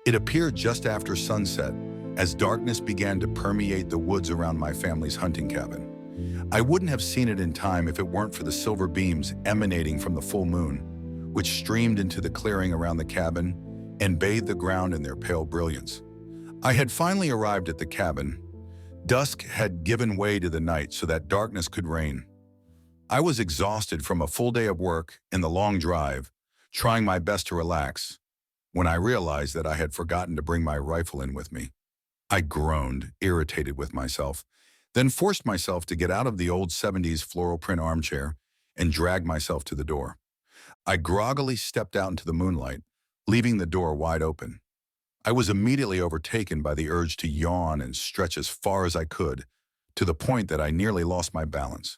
It appeared just after sunset, as darkness began to permeate the woods around my family's hunting cabin. I wouldn't have seen it in time if it weren't for the silver beams emanating from the full moon, which streamed into the clearing around the cabin and bathed the ground in their pale brilliance. I had finally arrived at the cabin. Dusk had given way to the night so that darkness could reign. I was exhausted from a full day of work and the long drive, trying my best to relax, when I realized that I had forgotten to bring my rifle in with me. I groaned, irritated with myself, then forced myself to get out of the old 70s floral print armchair and drag myself to the door. I groggily stepped out into the moonlight, leaving the door wide open. I was immediately overtaken by the urge to yawn and stretch as far as I could, to the point that I nearly lost my balance.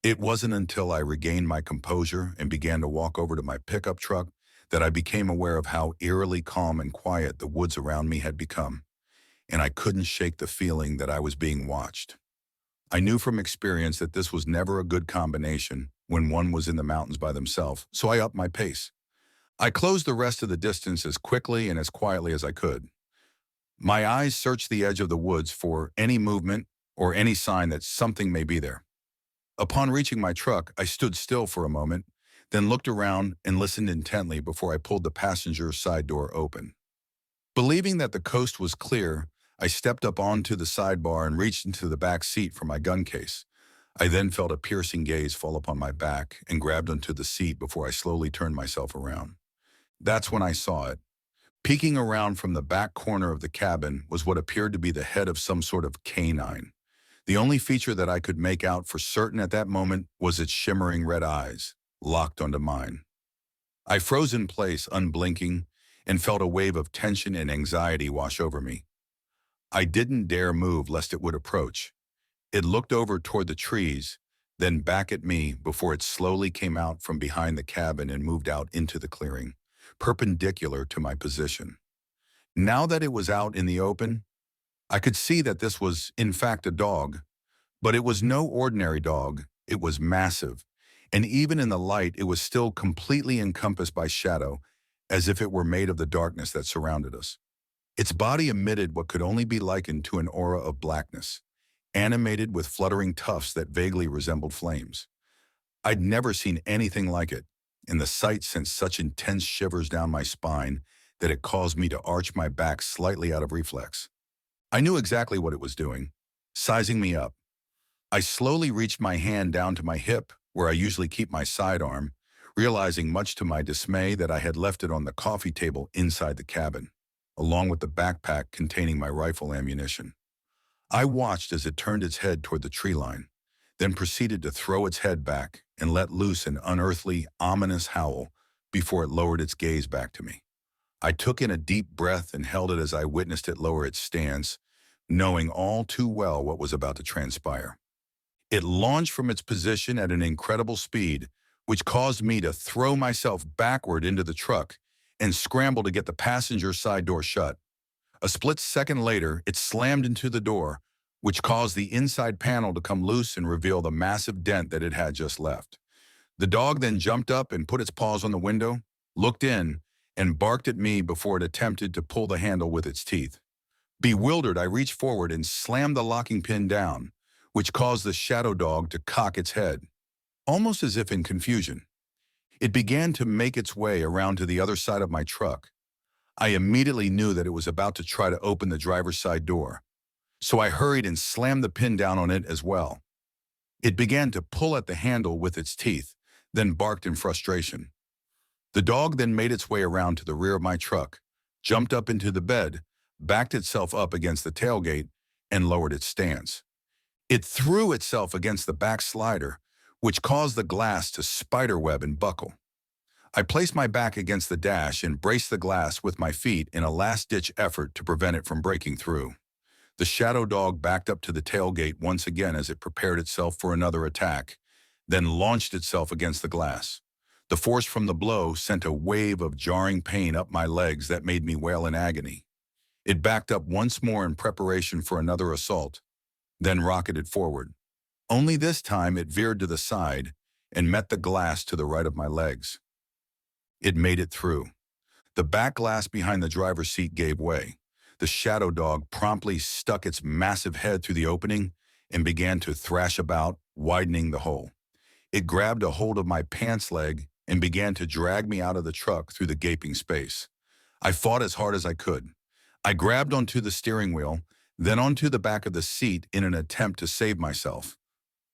It wasn't until I regained my composure and began to walk over to my pickup truck that I became aware of how eerily calm and quiet the woods around me had become, and I couldn't shake the feeling that I was being watched. I knew from experience that this was never a good combination when one was in the mountains by themselves, so I upped my pace. I closed the rest of the distance as quickly and as quietly as I could. My eyes searched the edge of the woods for any movement or any sign that something may be there. Upon reaching my truck, I stood still for a moment, then looked around and listened intently before I pulled the passenger side door open. Believing that the coast was clear, I stepped up onto the sidebar and reached into the back seat for my gun case. I then felt a piercing gaze fall upon my back and grabbed onto the seat before I slowly turned myself around. That's when I saw it. Peeking around from the back corner of the cabin was what appeared to be the head of some sort of canine. The only feature that I could make out for certain at that moment was its shimmering red eyes, locked onto mine. I froze in place, unblinking, and felt a wave of tension and anxiety wash over me. I didn't dare move lest it would approach. It looked over toward the trees, then back at me before it slowly came out from behind the cabin and moved out into the clearing, perpendicular to my position. Now that it was out in the open, I could see that this was, in fact, a dog. But it was no ordinary dog. It was massive, and even in the light, it was still completely encompassed by shadow, as if it were made of the darkness that surrounded us. Its body emitted what could only be likened to an aura of blackness, animated with fluttering tufts that vaguely resembled flames. I'd never seen anything like it, and the sight sent such intense shivers down my spine that it caused me to arch my back slightly out of reflex. I knew exactly what it was doing, sizing me up. I slowly reached my hand down to my hip, where I usually keep my sidearm, realizing much to my dismay that I had left it on the coffee table inside the cabin, along with the backpack containing my rifle ammunition. I watched as it turned its head toward the tree line, then proceeded to throw its head back and let loose an unearthly, ominous howl before it lowered its gaze back to me. I took in a deep breath and held it as I witnessed it lower its stance, knowing all too well what was about to transpire. It launched from its position at an incredible speed, which caused me to throw myself backward into the truck and scramble to get the passenger side door shut. A split second later, it slammed into the door, which caused the inside panel to come loose and reveal the massive dent that it had just left. The dog then jumped up and put its paws on the window, looked in, and barked at me before it attempted to pull the handle with its teeth. Bewildered, I reached forward and slammed the locking pin down, which caused the shadow dog to cock its head, almost as if in confusion. It began to make its way around to the other side of my truck. I immediately knew that it was about to try to open the driver's side door, so I hurried and slammed the pin down on it as well. It began to pull at the handle with its teeth, then barked in frustration. The dog then made its way around to the rear of my truck, jumped up into the bed, backed itself up against the tailgate, and lowered its stance. It threw itself against the back slider, which caused the glass to spiderweb and buckle. I placed my back against the dash and braced the glass with my feet in a last-ditch effort to prevent it from breaking through. The shadow dog backed up to the tailgate once again as it prepared itself for another attack, then launched itself against the glass. The force from the blow sent a wave of jarring pain up my legs that made me wail in agony. It backed up once more in preparation for another assault, then rocketed forward. Only this time it veered to the side and met the glass to the right of my legs. It made it through. The back glass behind the driver's seat gave way. The shadow dog promptly stuck its massive head through the opening and began to thrash about, widening the hole. It grabbed a hold of my pants leg and began to drag me out of the truck through the gaping space. I fought as hard as I could. I grabbed onto the steering wheel, then onto the back of the seat in an attempt to save myself.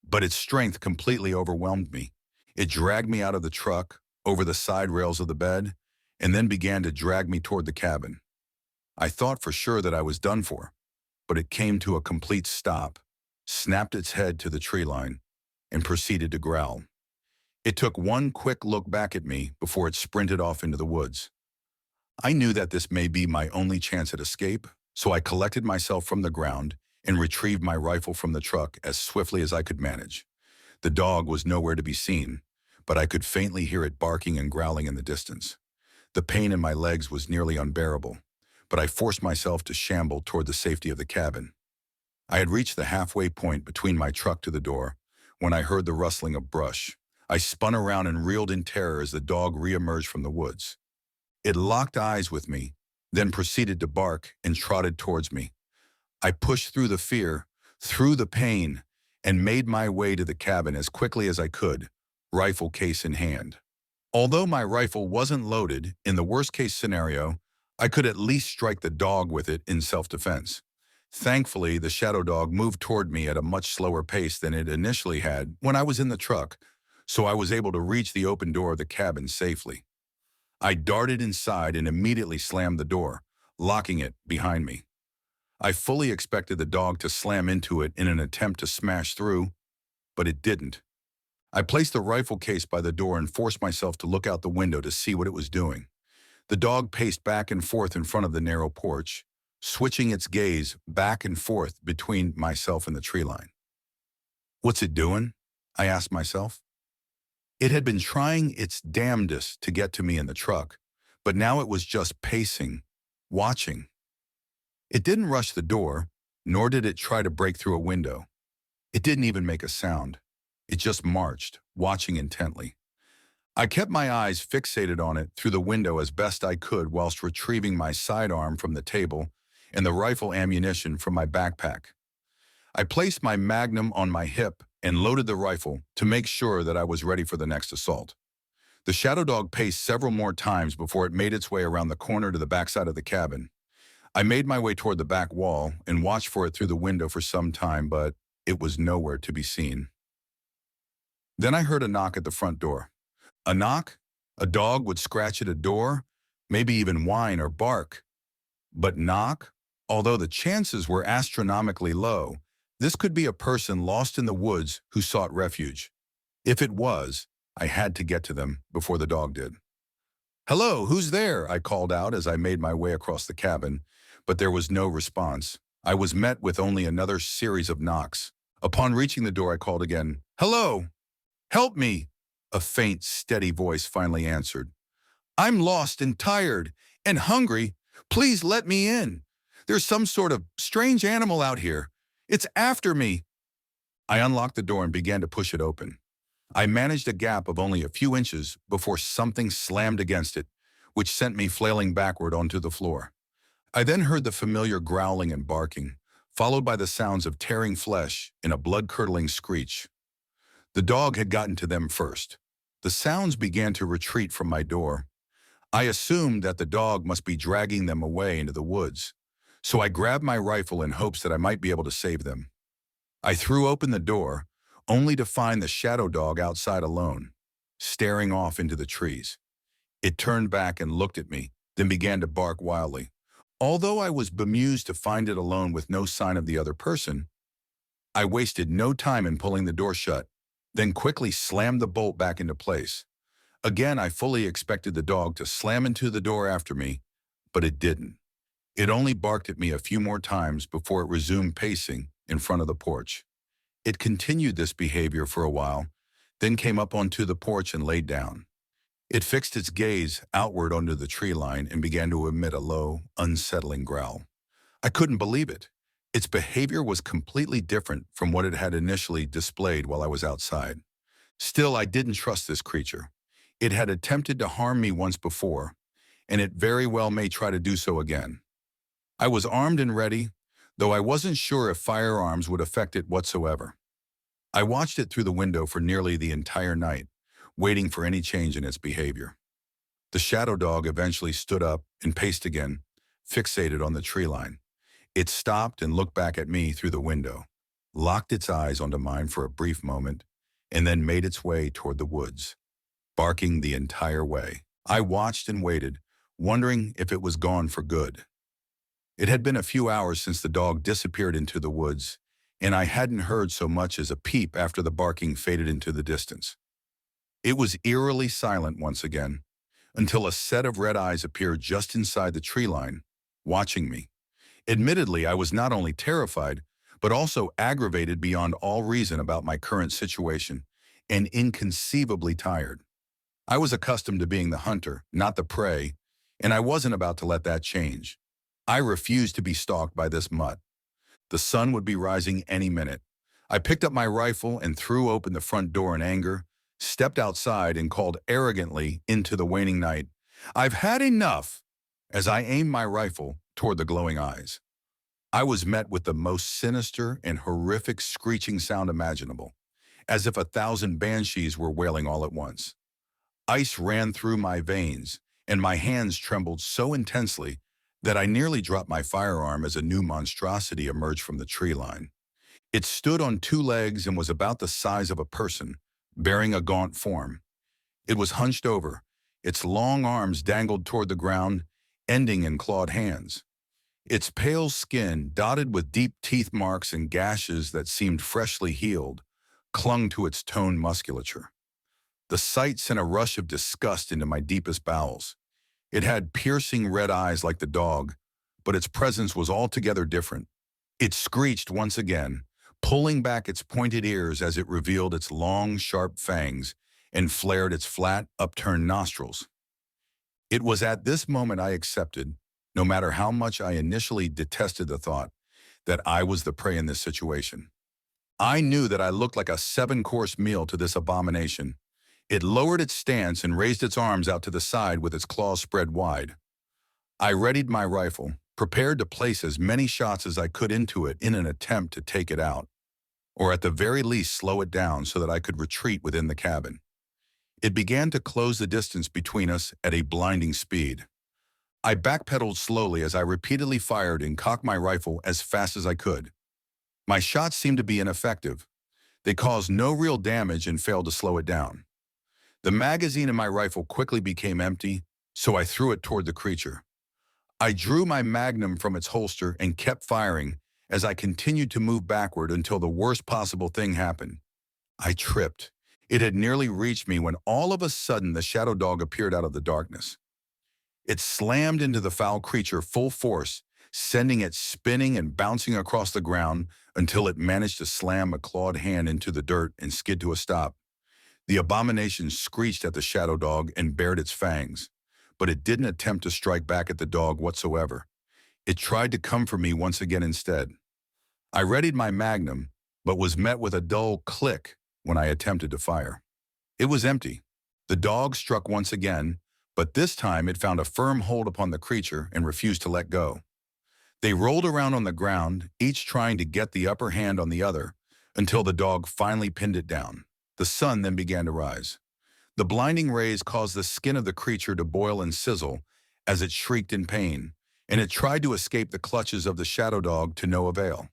But its strength completely overwhelmed me. It dragged me out of the truck, over the side rails of the bed, and then began to drag me toward the cabin. I thought for sure that I was done for, but it came to a complete stop, snapped its head to the tree line, and proceeded to growl. It took one quick look back at me before it sprinted off into the woods. I knew that this may be my only chance at escape, so I collected myself from the ground and retrieved my rifle from the truck as swiftly as I could manage. The dog was nowhere to be seen, but I could faintly hear it barking and growling in the distance. The pain in my legs was nearly unbearable, but I forced myself to shamble toward the safety of the cabin. I had reached the halfway point between my truck to the door when I heard the rustling of brush. I spun around and reeled in terror as the dog reemerged from the woods. It locked eyes with me, then proceeded to bark and trotted towards me. I pushed through the fear, through the pain, and made my way to the cabin as quickly as I could, rifle case in hand. Although my rifle wasn't loaded, in the worst-case scenario, I could at least strike the dog with it in self-defense. Thankfully, the shadow dog moved toward me at a much slower pace than it initially had when I was in the truck, so I was able to reach the open door of the cabin safely. I darted inside and immediately slammed the door, locking it behind me. I fully expected the dog to slam into it in an attempt to smash through, but it didn't. I placed the rifle case by the door and forced myself to look out the window to see what it was doing. The dog paced back and forth in front of the narrow porch, switching its gaze back and forth between myself and the tree line. "What's it doing?" I asked myself. It had been trying its damnedest to get to me in the truck, but now it was just pacing, watching. It didn't rush the door, nor did it try to break through a window. It didn't even make a sound. It just marched, watching intently. I kept my eyes fixated on it through the window as best I could whilst retrieving my sidearm from the table and the rifle ammunition from my backpack. I placed my magnum on my hip and loaded the rifle to make sure that I was ready for the next assault. The shadow dog paced several more times before it made its way around the corner to the backside of the cabin. I made my way toward the back wall and watched for it through the window for some time, but it was nowhere to be seen. Then I heard a knock at the front door. A knock? A dog would scratch at a door, maybe even whine or bark. But knock? Although the chances were astronomically low, this could be a person lost in the woods who sought refuge. If it was, I had to get to them before the dog did. "Hello, who's there?" I called out as I made my way across the cabin, but there was no response. I was met with only another series of knocks. Upon reaching the door, I called again. "Hello! Help me!" A faint, steady voice finally answered. "I'm lost and tired and hungry. Please let me in. There's some sort of strange animal out here. It's after me." I unlocked the door and began to push it open. I managed a gap of only a few inches before something slammed against it, which sent me flailing backward onto the floor. I then heard the familiar growling and barking, followed by the sounds of tearing flesh in a blood-curdling screech. The dog had gotten to them first. The sounds began to retreat from my door. I assumed that the dog must be dragging them away into the woods, so I grabbed my rifle in hopes that I might be able to save them. I threw open the door, only to find the shadow dog outside alone, staring off into the trees. It turned back and looked at me, then began to bark wildly. Although I was bemused to find it alone with no sign of the other person, I wasted no time in pulling the door shut, then quickly slammed the bolt back into place. Again, I fully expected the dog to slam into the door after me, but it didn't. It only barked at me a few more times before it resumed pacing in front of the porch. It continued this behavior for a while, then came up onto the porch and laid down. It fixed its gaze outward onto the tree line and began to emit a low, unsettling growl. I couldn't believe it. Its behavior was completely different from what it had initially displayed while I was outside. Still, I didn't trust this creature. It had attempted to harm me once before, and it very well may try to do so again. I was armed and ready, though I wasn't sure if firearms would affect it whatsoever. I watched it through the window for nearly the entire night, waiting for any change in its behavior. The shadow dog eventually stood up and paced again, fixated on the tree line. It stopped and looked back at me through the window, locked its eyes onto mine for a brief moment, and then made its way toward the woods, barking the entire way. I watched and waited, wondering if it was gone for good. It had been a few hours since the dog disappeared into the woods, and I hadn't heard so much as a peep after the barking faded into the distance. It was eerily silent once again, until a set of red eyes appeared just inside the tree line, watching me. Admittedly, I was not only terrified, but also aggravated beyond all reason about my current situation, and inconceivably tired. I was accustomed to being the hunter, not the prey, and I wasn't about to let that change. I refused to be stalked by this mutt. The sun would be rising any minute. I picked up my rifle and threw open the front door in anger, stepped outside and called arrogantly into the waning night, "I've had enough!" as I aimed my rifle toward the glowing eyes. I was met with the most sinister and horrific screeching sound imaginable, as if 1,000 banshees were wailing all at once. Ice ran through my veins, and my hands trembled so intensely that I nearly dropped my firearm as a new monstrosity emerged from the tree line. It stood on two legs and was about the size of a person, bearing a gaunt form. It was hunched over. Its long arms dangled toward the ground, ending in clawed hands. Its pale skin, dotted with deep teeth marks and gashes that seemed freshly healed, clung to its toned musculature. The sight sent a rush of disgust into my deepest bowels. It had piercing red eyes like the dog, but its presence was altogether different. It screeched once again, pulling back its pointed ears as it revealed its long, sharp fangs and flared its flat, upturned nostrils. It was at this moment I accepted, no matter how much I initially detested the thought, that I was the prey in this situation. I knew that I looked like a 7-course meal to this abomination. It lowered its stance and raised its arms out to the side with its claws spread wide. I readied my rifle, prepared to place as many shots as I could into it in an attempt to take it out, or at the very least slow it down so that I could retreat within the cabin. It began to close the distance between us at a blinding speed. I backpedaled slowly as I repeatedly fired and cocked my rifle as fast as I could. My shots seemed to be ineffective. They caused no real damage and failed to slow it down. The magazine in my rifle quickly became empty, so I threw it toward the creature. I drew my magnum from its holster and kept firing as I continued to move backward until the worst possible thing happened. I tripped. It had nearly reached me when all of a sudden the shadow dog appeared out of the darkness. It slammed into the foul creature full force, sending it spinning and bouncing across the ground until it managed to slam a clawed hand into the dirt and skid to a stop. The abomination screeched at the shadow dog and bared its fangs, but it didn't attempt to strike back at the dog whatsoever. It tried to come for me once again instead. I readied my magnum, but was met with a dull click when I attempted to fire. It was empty. The dog struck once again, but this time it found a firm hold upon the creature and refused to let go. They rolled around on the ground, each trying to get the upper hand on the other, until the dog finally pinned it down. The sun then began to rise. The blinding rays caused the skin of the creature to boil and sizzle as it shrieked in pain, and it tried to escape the clutches of the shadow dog to no avail.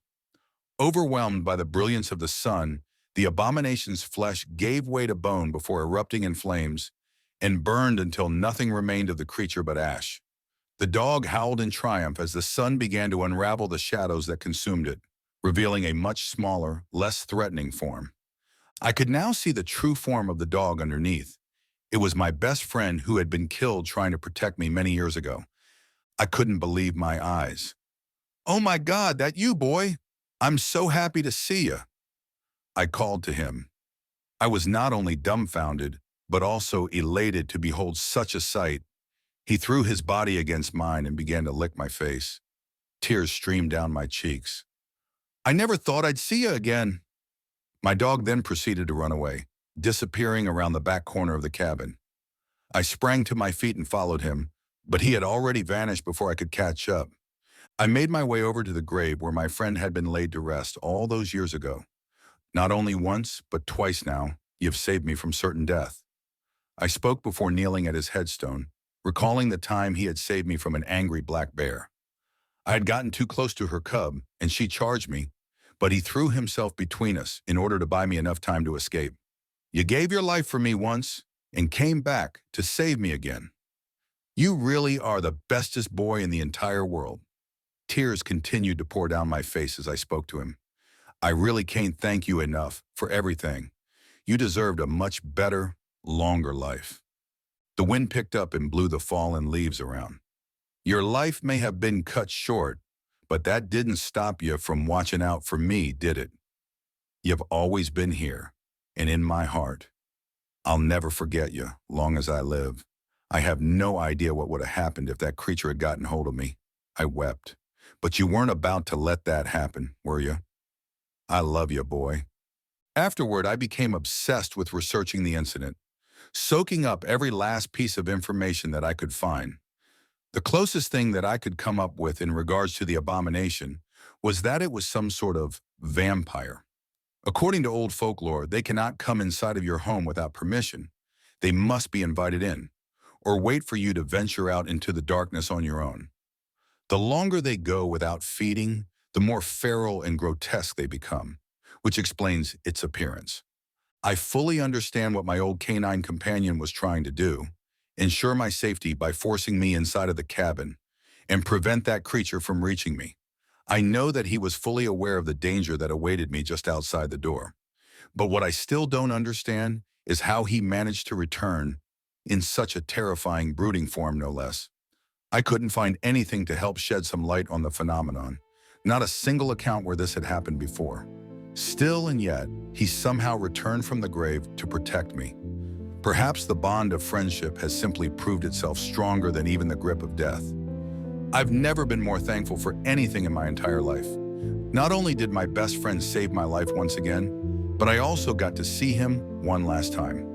Overwhelmed by the brilliance of the sun, the abomination's flesh gave way to bone before erupting in flames and burned until nothing remained of the creature but ash. The dog howled in triumph as the sun began to unravel the shadows that consumed it, revealing a much smaller, less threatening form. I could now see the true form of the dog underneath. It was my best friend who had been killed trying to protect me many years ago. I couldn't believe my eyes. "Oh my God, that you, boy? I'm so happy to see you," I called to him. I was not only dumbfounded, but also elated to behold such a sight. He threw his body against mine and began to lick my face. Tears streamed down my cheeks. "I never thought I'd see you again." My dog then proceeded to run away, disappearing around the back corner of the cabin. I sprang to my feet and followed him, but he had already vanished before I could catch up. I made my way over to the grave where my friend had been laid to rest all those years ago. Not only once, but twice now, you've saved me from certain death. I spoke before kneeling at his headstone, recalling the time he had saved me from an angry black bear. I had gotten too close to her cub, and she charged me, but he threw himself between us in order to buy me enough time to escape. You gave your life for me once and came back to save me again. You really are the bestest boy in the entire world. Tears continued to pour down my face as I spoke to him. I really can't thank you enough for everything. You deserved a much better, longer life. The wind picked up and blew the fallen leaves around. Your life may have been cut short, but that didn't stop you from watching out for me, did it? You've always been here, and in my heart. I'll never forget you, long as I live. I have no idea what would have happened if that creature had gotten hold of me. I wept. But you weren't about to let that happen, were you? I love you, boy. Afterward, I became obsessed with researching the incident, soaking up every last piece of information that I could find. The closest thing that I could come up with in regards to the abomination was that it was some sort of vampire. According to old folklore, they cannot come inside of your home without permission. They must be invited in, or wait for you to venture out into the darkness on your own. The longer they go without feeding, the more feral and grotesque they become, which explains its appearance. I fully understand what my old canine companion was trying to do, ensure my safety by forcing me inside of the cabin and prevent that creature from reaching me. I know that he was fully aware of the danger that awaited me just outside the door. But what I still don't understand is how he managed to return in such a terrifying brooding form, no less. I couldn't find anything to help shed some light on the phenomenon, not a single account where this had happened before. Still and yet, he somehow returned from the grave to protect me. Perhaps the bond of friendship has simply proved itself stronger than even the grip of death. I've never been more thankful for anything in my entire life. Not only did my best friend save my life once again, but I also got to see him one last time.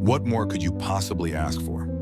What more could you possibly ask for?